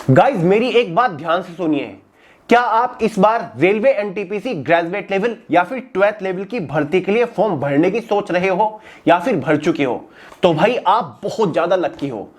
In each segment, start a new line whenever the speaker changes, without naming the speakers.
Guys मेरी एक बात ध्यान से सुनिए। क्या आप इस बार रेलवे एनटीपीसी ग्रेजुएट लेवल या फिर 12th लेवल की भर्ती के लिए फॉर्म भरने की सोच रहे हो या फिर भर चुके हो? तो भाई आप बहुत ज्यादा लक्की हो।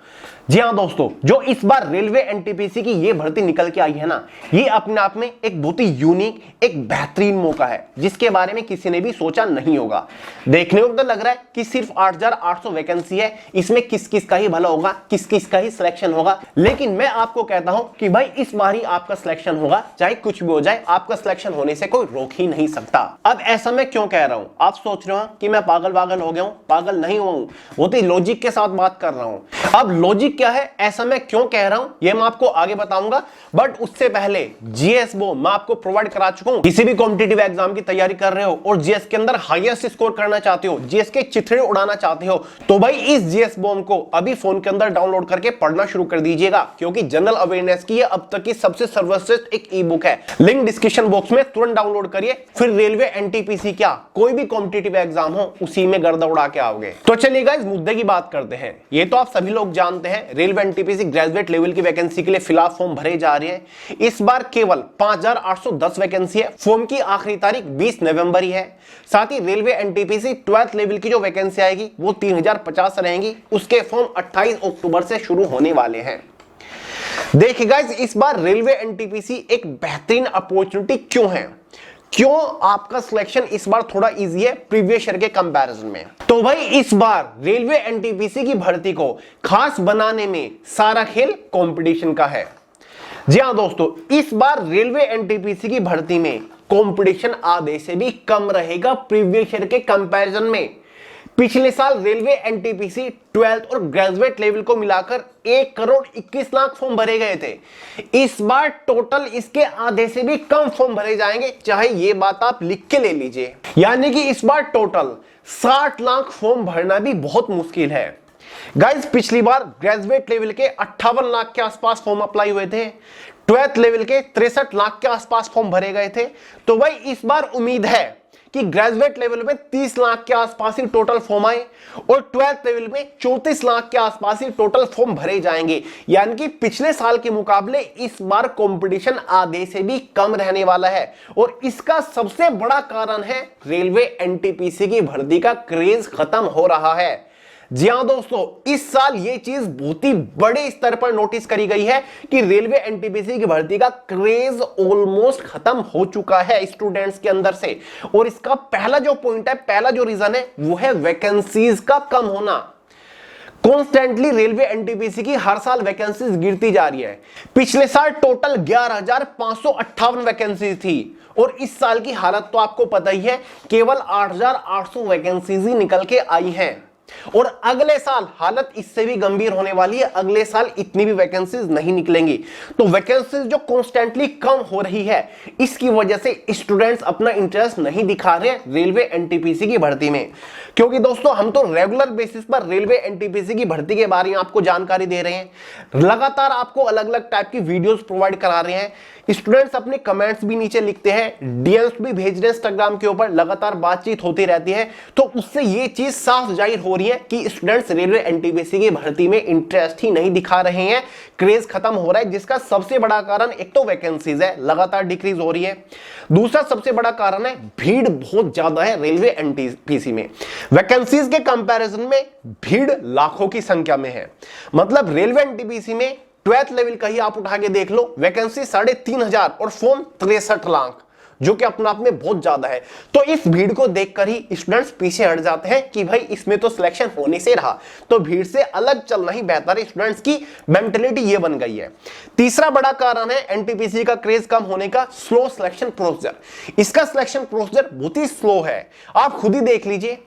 जी हाँ दोस्तों, जो इस बार रेलवे एनटीपीसी की ये भर्ती निकल के आई है ना, ये अपने आप में एक बहुत ही यूनिक, एक बेहतरीन मौका है जिसके बारे में किसी ने भी सोचा नहीं होगा। देखने को तो लग रहा है कि सिर्फ 8,800 वैकेंसी है, इसमें किस किस का ही भला होगा, किस किस का ही सिलेक्शन होगा। लेकिन मैं आपको कहता हूं कि भाई इस बार ही आपका सिलेक्शन होगा, चाहे कुछ भी हो जाए, आपका सिलेक्शन होने से कोई रोक ही नहीं सकता। अब ऐसा मैं क्यों कह रहा हूं? आप सोच रहे हो कि मैं पागल हो गया हूं। पागल नहीं हुआ हूं, वो तो लॉजिक के साथ बात कर रहा हूं। अब लॉजिक क्या है, ऐसा मैं क्यों कह रहा हूं, ये मैं आपको आगे बताऊंगा। बट उससे पहले जीएस वो मैं आपको प्रोवाइड करा चुका हूं। किसी भी कॉम्पिटिटिव एग्जाम की तैयारी कर रहे हो और जीएस के अंदर हाईएस्ट स्कोर करना चाहते हो, जीएस के चिथड़े उड़ाना चाहते हो, तो भाई इस जीएस बॉम्ब को अभी फोन के अंदर डाउनलोड करके पढ़ना शुरू कर दीजिएगा, क्योंकि जनरल अवेयरनेस की ये अब तक की सबसे सर्वश्रेष्ठ एक ई बुक है। लिंक डिस्क्रिप्शन बॉक्स में तुरंत डाउनलोड करिए, फिर रेलवे एनटीपीसी क्या कोई भी कॉम्पिटिटिव एग्जाम हो उसी में गर्दा उड़ा के आओगे। तो चलिए गाइस मुद्दे की बात करते हैं। ये तो आप सभी लोग जानते हैं, रेलवे एनटीपीसी ग्रेजुएट लेवल की वैकेंसी के लिए फिलहाल फॉर्म भरे जा रहे हैं। इस बार केवल 5,810 वैकेंसी है। फॉर्म की आखिरी तारीख 20 नवंबर ही है। साथ ही रेलवे एनटीपीसी 12th लेवल की जो वैकेंसी आएगी वो 3,050 रहेंगी। उसके फॉर्म 28 अक्टूबर से शुरू होने वाले हैं। देखिए गाइस, इस बार रेलवे एनटीपीसी एक बेहतरीन अपॉर्चुनिटी क्यों है, क्यों आपका सिलेक्शन इस बार थोड़ा इजी है प्रीवियस ईयर के कंपैरिजन में। तो भाई इस बार रेलवे एनटीपीसी की भर्ती को खास बनाने में सारा खेल कंपटीशन का है। जी हां दोस्तों, इस बार रेलवे एनटीपीसी की भर्ती में कंपटीशन आधे से भी कम रहेगा प्रीवियस ईयर के कंपैरिजन में। पिछले साल रेलवे एनटीपीसी 12th और ग्रेजुएट लेवल को मिलाकर 1,21,00,000 फॉर्म भरे गए थे। इस बार टोटल इसके आधे से भी कम फॉर्म भरे जाएंगे, चाहे ये बात आप लिख के ले लीजिए। यानी कि इस बार टोटल 60 लाख फॉर्म भरना भी बहुत मुश्किल है। गाइस पिछली बार ग्रेजुएट लेवल के 58 लाख के आसपास फॉर्म अप्लाई हुए थे, 12th लेवल के 63 लाख के आसपास फॉर्म भरे गए थे। तो भाई इस बार उम्मीद है कि ग्रेजुएट लेवल में 30 लाख के आसपास ही टोटल फॉर्म आए और 12th लेवल में 34 लाख के आसपास ही टोटल फॉर्म भरे जाएंगे। यानी कि पिछले साल के मुकाबले इस बार कंपटीशन आधे से भी कम रहने वाला है। और इसका सबसे बड़ा कारण है रेलवे एनटीपीसी की भर्ती का क्रेज खत्म हो रहा है। जी हां दोस्तों, इस साल ये चीज बहुत ही बड़े स्तर पर नोटिस करी गई है कि रेलवे एनटीपीसी की भर्ती का क्रेज ऑलमोस्ट खत्म हो चुका है स्टूडेंट्स के अंदर से। और इसका पहला जो पॉइंट है, पहला जो रीजन है, वो है वैकेंसीज का कम होना। कॉन्स्टेंटली रेलवे एनटीपीसी की हर साल वैकेंसीज गिरती जा रही है। पिछले साल टोटल 11,558 वैकेंसीज थी और इस साल की हालत तो आपको पता ही है, केवल 8,800 वैकेंसीज ही निकल के आई हैं। और अगले साल हालत इससे भी गंभीर होने वाली है, अगले साल इतनी भी वैकेंसीज नहीं निकलेंगी। तो वैकेंसीज जो कॉन्स्टेंटली कम हो रही है, इसकी वजह से स्टूडेंट्स अपना इंटरेस्ट नहीं दिखा रहे रेलवे एनटीपीसी की भर्ती में। क्योंकि दोस्तों हम तो रेगुलर बेसिस पर रेलवे एनटीपीसी की भर्ती के बारे में आपको जानकारी दे रहे हैं, लगातार आपको अलग अलग टाइप की वीडियोस प्रोवाइड करा रहे हैं। स्टूडेंट्स अपने कमेंट्स भी नीचे लिखते हैं, डीएम्स भी भेज रहे हैं इंस्टाग्राम के ऊपर, लगातार बातचीत होती रहती है। तो उससे ये चीज साफ जाहिर हो रही है कि स्टूडेंट्स रेलवे एनटीपीसी की भर्ती में इंटरेस्ट ही नहीं दिखा रहे हैं, क्रेज खत्म हो रहा है। जिसका सबसे बड़ा कारण एक तो वैकेंसीज है, लगातार डिक्रीज हो रही है। दूसरा सबसे बड़ा कारण है भीड़ बहुत ज्यादा है रेलवे एनटीपीसी में। वैकेंसीज के कंपैरिजन में भीड़ लाखों की संख्या में है। मतलब रेलवे एनटीपीसी में 12th लेवल का ही आप उठा के देख लो, वैकेंसी 3,500 और फॉर्म 63 लाख, जो कि अपने आप में बहुत ज्यादा है। तो इस भीड़ को देखकर ही स्टूडेंट्स पीछे हट जाते हैं कि भाई इसमें तो सिलेक्शन होने से रहा, तो भीड़ से अलग चलना ही बेहतर है। स्टूडेंट्स की मेंटलिटी ये बन गई है। तीसरा बड़ा कारण है एनटीपीसी का क्रेज कम होने का, स्लो सिलेक्शन प्रोसीजर। इसका सिलेक्शन प्रोसीजर बहुत ही स्लो है, आप खुद ही देख लीजिए।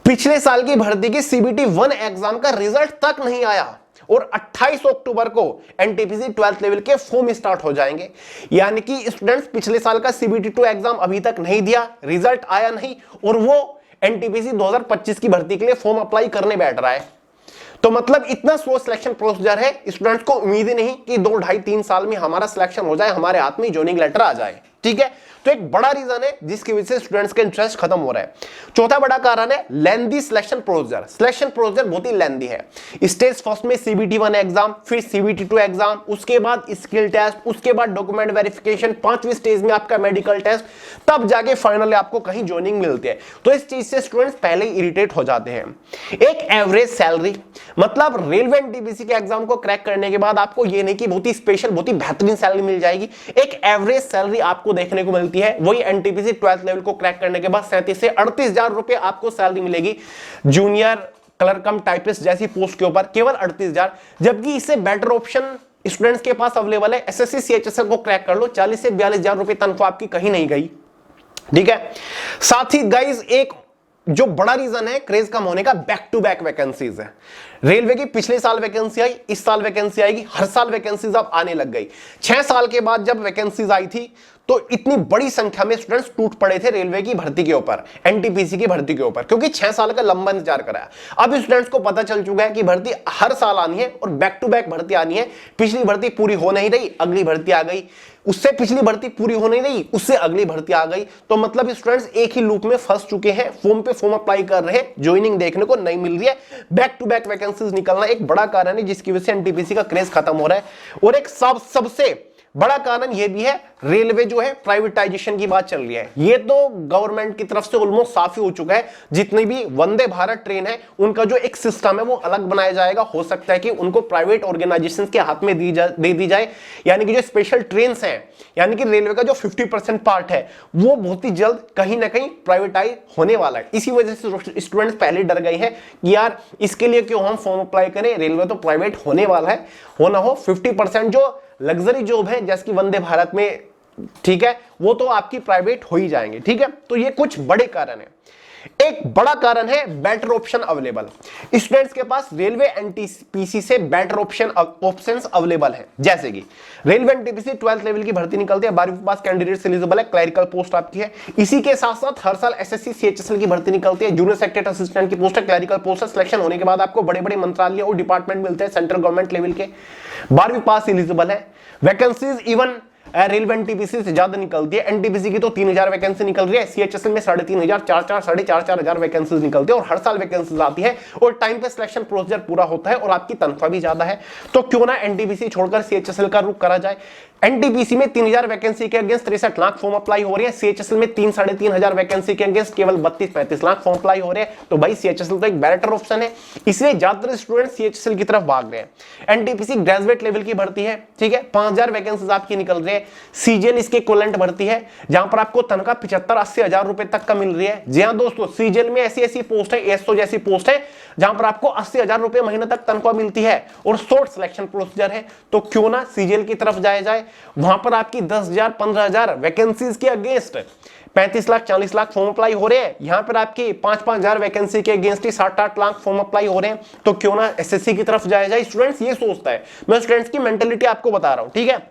पिछले साल की भर्ती की सीबीटी 1 एग्जाम का रिजल्ट तक नहीं आया और 28 अक्टूबर को एनटीपीसी 12th लेवल के फॉर्म स्टार्ट हो जाएंगे। यानी कि स्टूडेंट्स पिछले साल का सीबीटी 2 एग्जाम अभी तक नहीं दिया, रिजल्ट आया नहीं, और वो एनटीपीसी 2025 की भर्ती के लिए फॉर्म अप्लाई करने बैठ रहा है। तो मतलब इतना स्लो सिलेक्शन प्रोसीजर है, स्टूडेंट्स को उम्मीद ही नहीं कि 2 ढाई 3 साल में हमारा सिलेक्शन हो जाए, हमारे हाथ में ज्वाइनिंग लेटर आ जाए। ठीक है, तो एक बड़ा रीजन है जिसकी वजह से स्टूडेंट्स का इंटरेस्ट खत्म हो रहा है। चौथा बड़ा कारण है लेंदी सिलेक्शन प्रोसीजर। सिलेक्शन प्रोसीजर बहुत ही लेंदी है। स्टेज फर्स्ट में CBT 1 एग्जाम, फिर CBT 2 एग्जाम, उसके बाद स्किल टेस्ट, उसके बाद डॉक्यूमेंट वेरिफिकेशन, 5वीं स्टेज में आपका मेडिकल टेस्ट, तब जाके फाइनली आपको कहीं ज्वाइनिंग मिलती है। तो इस चीज से स्टूडेंट्स पहले ही इरिटेट हो जाते हैं। एक एवरेज सैलरी, मतलब रेलवे एनटीपीसी के एग्जाम को क्रैक करने के बाद आपको ये नहीं कि बहुत ही स्पेशल, बहुत ही बेहतरीन सैलरी मिल जाएगी। एक एवरेज सैलरी आपको देखने को मिलती है, वही एनटीपीसी 12th लेवल को क्रैक करने के बाद 37 से 38,000 रुपए आपको सैलरी मिलेगी जूनियर क्लर्क कम टाइपिस्ट जैसी पोस्ट के ऊपर, केवल 38,000। जबकि इससे बेटर ऑप्शन स्टूडेंट्स के पास अवेलेबल है, एसएससी सीएचएसएल को क्रैक कर लो, 40 से 42,000 रुपए तनख्वाह आपकी कहीं नहीं गई। ठीक है, साथ ही गाइस एक जो बड़ा रीजन है क्रेज कम होने का, बैक टू बैक वैकेंसीज है। रेलवे की पिछले साल वैकेंसी आई, इस साल वैकेंसी आएगी, हर साल वैकेंसीज अब आने लग गई। 6 साल के बाद जब वैकेंसीज आई थी तो इतनी बड़ी संख्या में स्टूडेंट्स टूट पड़े थे रेलवे की भर्ती के ऊपर, एनटीपीसी की भर्ती के ऊपर, क्योंकि 6 साल का लंबा इंतजार कराया। अब स्टूडेंट्स को पता चल चुका है कि भर्ती हर साल आनी है और बैक टू बैक भर्ती आनी है। पिछली भर्ती पूरी हो नहीं रही, अगली भर्ती आ गई, उससे पिछली भर्ती पूरी हो नहीं रही, उससे अगली भर्ती आ गई। तो मतलब स्टूडेंट्स एक ही लूप में फंस चुके हैं, फॉर्म पे फॉर्म अप्लाई कर रहे हैं, ज्वाइनिंग देखने को नहीं मिल रही है। बैक टू बैक वैकेंसीज निकलना एक बड़ा कारण है जिसकी वजह से एनटीपीसी का क्रेज खत्म हो रहा है। और एक सबसे बड़ा कारण यह भी है, रेलवे जो है प्राइवेटाइजेशन की बात चल रही है। ये तो गवर्नमेंट की तरफ से ऑलमोस्ट साफ ही हो चुका है। जितनी भी वंदे भारत ट्रेन है उनका जो एक सिस्टम है वो अलग बनाया जाएगा। हो सकता है कि उनको प्राइवेट ऑर्गेनाइजेशंस के हाथ में दे दी जाए, यानी कि जो स्पेशल ट्रेन हैं, यानी कि रेलवे का जो 50% पार्ट है वो बहुत ही जल्द कहीं ना कहीं प्राइवेटाइज होने वाला है। इसी वजह से स्टूडेंट्स पहले डर गए हैं कि यार इसके लिए क्यों हम फॉर्म अप्लाई करें, रेलवे तो प्राइवेट होने वाला है, हो ना हो 50% जो लग्जरी जॉब है जैसे कि वंदे भारत में, ठीक है, वो तो आपकी प्राइवेट हो ही जाएंगे। ठीक है, तो ये कुछ बड़े कारण है। एक बड़ा कारण है बेटर ऑप्शन अवेलेबल। स्टूडेंट्स के पास रेलवे एनटीपीसी से बेटर ऑप्शंस अवेलेबल है। जैसे कि रेलवे एनटीपीसी 12th लेवल की भर्ती निकलती है, 12वीं पास कैंडिडेट एलिजिबल है, क्लरिकल पोस्ट आपकी है। इसी के साथ साथ हर साल एसएससी सीएचएसएल की भर्ती निकलती है, जूनियर सेक्रेटरी असिस्टेंट की पोस्ट है, क्लरिकल पोस्ट है। सिलेक्शन होने के बाद आपको बड़े बड़े मंत्रालय और डिपार्टमेंट मिलते हैं सेंट्रल गवर्नमेंट लेवल के। 12वीं पास एलिजिबल है। वैकेंसीज इवन रेलवे एनटीपीसी से ज्यादा निकलती है। एनटीपीसी की तो 3,000 वैकेंसी निकल रही है, सीएचएसएल में 3,500, 4,400, 4,500 वैकेंसीज निकलती है और हर साल वैकेंसीज आती है और टाइम पे सिलेक्शन प्रोसीजर पूरा होता है और आपकी तनख्वाह भी ज्यादा है। तो क्यों ना एनटीपीसी छोड़कर सीएचएसएल का रुख करा जाए। एनटीपीसी में 3,000 वैकेंसी के अगेंस्ट 63 लाख फॉर्म अप्लाई हो रहे हैं, सीएचएसएल में 3,500 वैकेंसी के अगेंस्ट केवल 32-35 लाख फॉर्म अप्लाई हो रहे हैं। तो भाई सीएचएसएल तो एक बेटर ऑप्शन है, इसलिए ज्यादातर स्टूडेंट सीएचएसएल की तरफ भाग रहे हैं। एनटीपीसी ग्रेजुएट लेवल की भर्ती है, ठीक है, 5,000 वैकेंसीज आपकी निकल रही है। सीजीएल इसके इक्विवेलेंट भर्ती है जहां पर आपको तनख्वाह 75-80 हजार रुपए तक का मिल रही है। जी हां दोस्तों, सीजीएल में ऐसी पोस्ट है, एसओ जैसी पोस्ट है जहां पर आपको 80,000 रुपए महीने तक तनख्वाह मिलती है और शॉर्ट सिलेक्शन प्रोसीजर है। तो क्यों ना सीजीएल की तरफ जाया जाए, वहां पर आपकी 10,000 15,000 वैकेंसीज के against 35 lakh 40 lakh form apply हो रहे हैं। यहां पर आपकी 5-5 हजार वैकेंसी के अगेंस्ट ही 7-8 लाख फॉर्म अप्लाई हो रहे हैं। तो क्यों ना एसएससी की तरफ जाया जाए। स्टूडेंट्स ये सोचता है, मैं स्टूडेंट्स की मेंटालिटी आपको बता रहा हूं, ठीक है।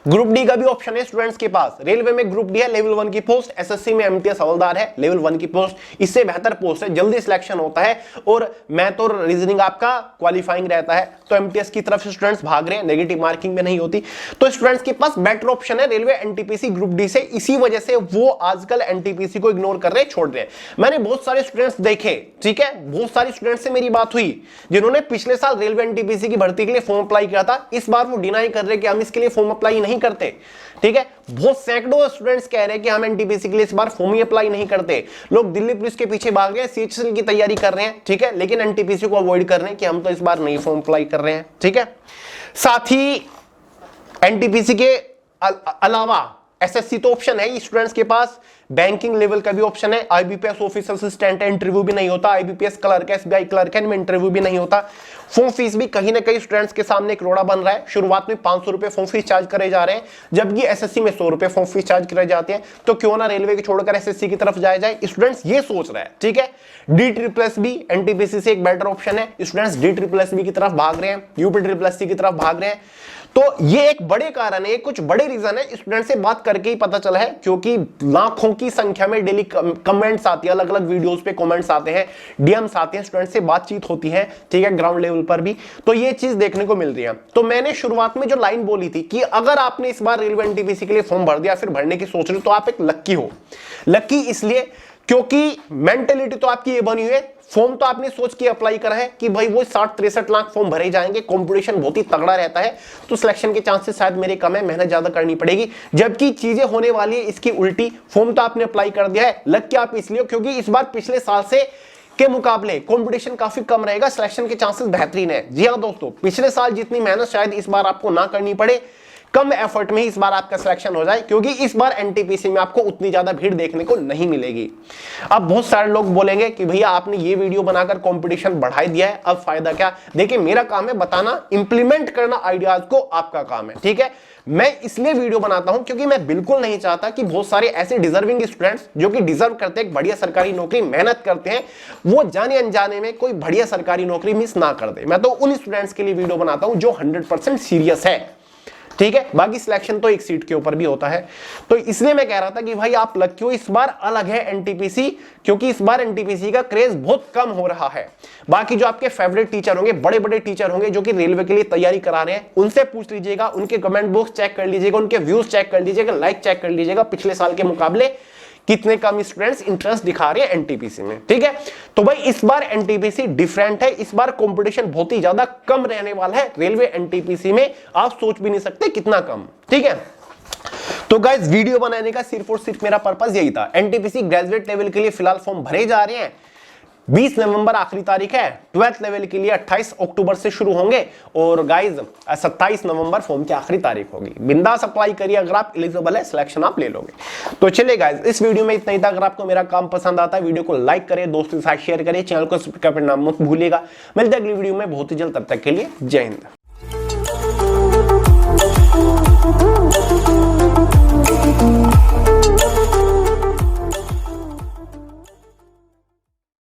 ग्रुप डी का भी ऑप्शन है स्टूडेंट्स के पास। रेलवे में ग्रुप डी है, लेवल 1 की पोस्ट। एसएससी में एमटीएस हवलदार है, लेवल 1 की पोस्ट। इससे बेहतर पोस्ट है, जल्दी सिलेक्शन होता है और मैथ और रीजनिंग आपका क्वालिफाइंग रहता है। तो एमटीएस की तरफ से स्टूडेंट्स भाग रहे हैं, नेगेटिव मार्किंग में नहीं होती। तो स्टूडेंट्स के पास बेटर ऑप्शन है रेलवे एनटीपीसी ग्रुप डी से। इसी वजह से वो आजकल एनटीपीसी को इग्नोर कर रहे हैं, छोड़ रहे हैं। मैंने बहुत सारे स्टूडेंट्स देखे, ठीक है, बहुत सारे स्टूडेंट्स से मेरी बात हुई जिन्होंने पिछले साल रेलवे एनटीपीसी की भर्ती के लिए फॉर्म अप्लाई किया था। इस बार वो डिनाई कर रहे हैं कि हम इसके लिए फॉर्म अप्लाई नहीं करते, ठीक है। बहुत सैकड़ों स्टूडेंट्स कह रहे हैं कि हम एनटीपीसी के लिए इस बार फॉर्म ही अप्लाई नहीं करते। लोग दिल्ली पुलिस के पीछे भाग रहे हैं, सीएचएसएल की तैयारी कर रहे हैं, ठीक है, लेकिन एनटीपीसी को अवॉइड कर रहे हैं कि हम तो इस बार नहीं फॉर्म अप्लाई कर रहे हैं, ठीक है। साथ ही एनटीपीसी के अलावा एसएससी तो ऑप्शन है स्टूडेंट्स के पास, बैंकिंग लेवल का भी ऑप्शन है। आईबीपीएस ऑफिसर असिस्टेंट है, इंटरव्यू भी नहीं होता। आईबीपीएस क्लर्क है, एसबीआई क्लर्क है, इनमें इंटरव्यू भी नहीं होता। फॉर्म फीस भी कहीं ना कहीं स्टूडेंट्स के सामने एक रोड़ा बन रहा है। शुरुआत में 500 रुपए फॉर्म फीस चार्ज करे जा रहे हैं, जबकि एसएससी में 100 रुपए फॉर्म फीस चार्ज करे जाते हैं। तो क्यों ना रेलवे के छोड़कर एसएससी की तरफ जाया जाए, स्टूडेंट्स ये सोच रहे हैं, ठीक है। डी एनटीपीसी से एक बेटर ऑप्शन है, स्टूडेंट्स डी की तरफ भाग रहे हैं, यूपी की तरफ भाग रहे हैं। तो ये एक बड़े कारण है, कुछ बड़े रीजन है, स्टूडेंट से बात करके ही पता चला है, क्योंकि लाखों की संख्या में डेली कमेंट्स आती है, अलग अलग वीडियोस पे कमेंट्स आते हैं, डीएम्स आते हैं, स्टूडेंट से बातचीत होती है, ठीक है, ग्राउंड लेवल पर भी, तो ये चीज देखने को मिल रही है। तो मैंने शुरुआत में जो लाइन बोली थी कि अगर आपने इस बार रेलवे एनटीपीसी के लिए फॉर्म भर दिया, फिर भरने की सोच रहे हो, तो आप एक लक्की हो। लक्की इसलिए क्योंकि मेंटेलिटी तो आपकी ये बनी हुई है, फॉर्म तो आपने सोच के अप्लाई करा है कि भाई वो 60-63 लाख फॉर्म भरे जाएंगे, कंपटीशन बहुत ही तगड़ा रहता है, तो सिलेक्शन के चांसेस शायद मेरे कम है, मेहनत ज्यादा करनी पड़ेगी। जबकि चीजें होने वाली है इसकी उल्टी, फॉर्म तो आपने अप्लाई कर दिया है, लक्की आप इसलिए क्योंकि इस बार पिछले साल से के मुकाबले कंपटीशन काफी कम रहेगा, सिलेक्शन के चांसेस बेहतरीन है। जी हाँ दोस्तों, पिछले साल जितनी मेहनत शायद इस बार आपको ना करनी पड़े, कम एफर्ट में ही इस बार आपका सिलेक्शन हो जाए, क्योंकि इस बार एनटीपीसी में आपको उतनी ज्यादा भीड़ देखने को नहीं मिलेगी। अब बहुत सारे लोग बोलेंगे कि भैया आपने ये वीडियो बनाकर कंपटीशन बढ़ा दिया है, अब फायदा क्या? देखिए मेरा काम है बताना, इंप्लीमेंट करना आइडियाज को आपका काम है, ठीक है। मैं इसलिए वीडियो बनाता हूं क्योंकि मैं बिल्कुल नहीं चाहता कि बहुत सारे ऐसे डिजर्विंग स्टूडेंट्स जो कि डिजर्व करते हैं बढ़िया सरकारी नौकरी, मेहनत करते हैं, वो जाने अनजाने में कोई बढ़िया सरकारी नौकरी मिस ना कर दे। मैं तो उन स्टूडेंट्स के लिए वीडियो बनाता हूं जो 100% सीरियस है, ठीक है। बाकी सिलेक्शन तो एक सीट के ऊपर भी होता है, तो इसलिए मैं कह रहा था कि भाई आप लक्की हो, इस बार अलग है एनटीपीसी, क्योंकि इस बार एनटीपीसी का क्रेज बहुत कम हो रहा है। बाकी जो आपके फेवरेट टीचर होंगे, बड़े बड़े टीचर होंगे जो कि रेलवे के लिए तैयारी करा रहे हैं, उनसे पूछ लीजिएगा, उनके कमेंट बॉक्स चेक कर लीजिएगा, उनके व्यूज चेक कर लीजिएगा, लाइक चेक कर लीजिएगा, पिछले साल के मुकाबले कितने कम स्टूडेंट्स इंटरेस्ट दिखा रहे हैं एनटीपीसी में, ठीक है। तो भाई इस बार एनटीपीसी डिफरेंट है, इस बार कंपटीशन बहुत ही ज्यादा कम रहने वाला है रेलवे एनटीपीसी में, आप सोच भी नहीं सकते कितना कम, ठीक है। तो गाइस वीडियो बनाने का सिर्फ और सिर्फ मेरा पर्पस यही था। एनटीपीसी ग्रेजुएट लेवल के लिए फिलहाल फॉर्म भरे जा रहे हैं, 20 नवंबर आखिरी तारीख है, 12th लेवल के लिए 28 अक्टूबर से शुरू होंगे, और गाइज 27 नवंबर फॉर्म की आखिरी तारीख होगी। बिंदास अप्लाई करिए, अगर आप एलिजिबल है सिलेक्शन आप ले लोगे। तो चलिए गाइज इस वीडियो में इतना ही था। अगर आपको मेरा काम पसंद आता है, वीडियो को लाइक करें, दोस्तों के साथ शेयर करें, चैनल को सब्सक्राइब करना मत भूलिएगा। मिलते हैं अगली वीडियो में बहुत ही जल्द, तब तक के लिए जय हिंद।